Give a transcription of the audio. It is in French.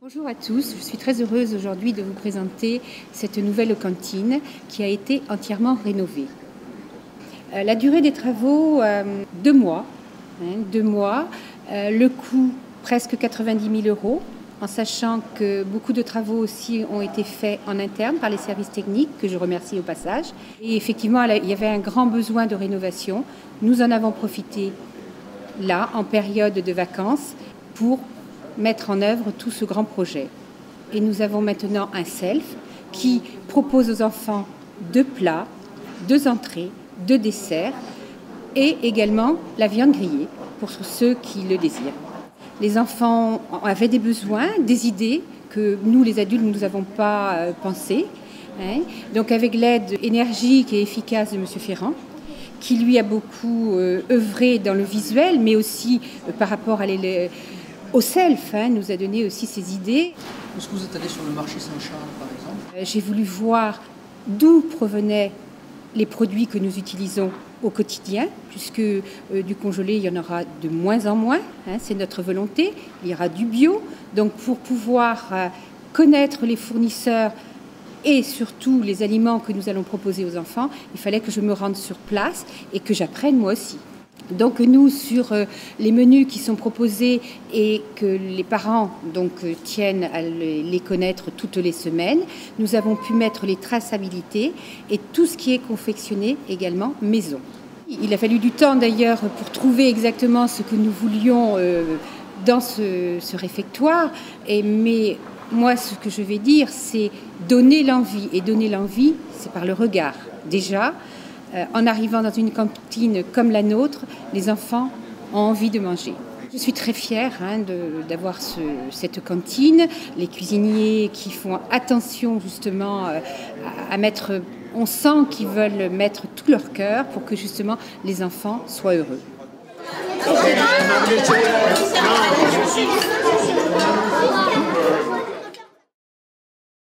Bonjour à tous, je suis très heureuse aujourd'hui de vous présenter cette nouvelle cantine qui a été entièrement rénovée. La durée des travaux, 2 mois. 2 mois. Le coût, presque 90 000 €, en sachant que beaucoup de travaux aussi ont été faits en interne par les services techniques, que je remercie au passage. Et effectivement, il y avait un grand besoin de rénovation. Nous en avons profité là, en période de vacances, pour mettre en œuvre tout ce grand projet. Et nous avons maintenant un self qui propose aux enfants 2 plats, 2 entrées, 2 desserts et également la viande grillée pour ceux qui le désirent. Les enfants avaient des besoins, des idées que nous, les adultes, nous n'avons pas pensé. Donc avec l'aide énergique et efficace de M. Ferrand, qui lui a beaucoup œuvré dans le visuel, mais aussi par rapport au self, nous a donné aussi ses idées. Est-ce que vous êtes allé sur le marché Saint-Charles, par exemple? J'ai voulu voir d'où provenaient les produits que nous utilisons au quotidien, puisque du congelé, il y en aura de moins en moins, c'est notre volonté. Il y aura du bio. Donc pour pouvoir connaître les fournisseurs et surtout les aliments que nous allons proposer aux enfants, il fallait que je me rende sur place et que j'apprenne moi aussi. Donc nous, sur les menus qui sont proposés et que les parents tiennent à les connaître toutes les semaines, nous avons pu mettre les traçabilités et tout ce qui est confectionné également maison. Il a fallu du temps d'ailleurs pour trouver exactement ce que nous voulions dans ce réfectoire, mais moi ce que je vais dire c'est donner l'envie, et donner l'envie c'est par le regard déjà. En arrivant dans une cantine comme la nôtre, les enfants ont envie de manger. Je suis très fière d'avoir cette cantine, les cuisiniers qui font attention justement à mettre, on sent qu'ils veulent mettre tout leur cœur pour que justement les enfants soient heureux.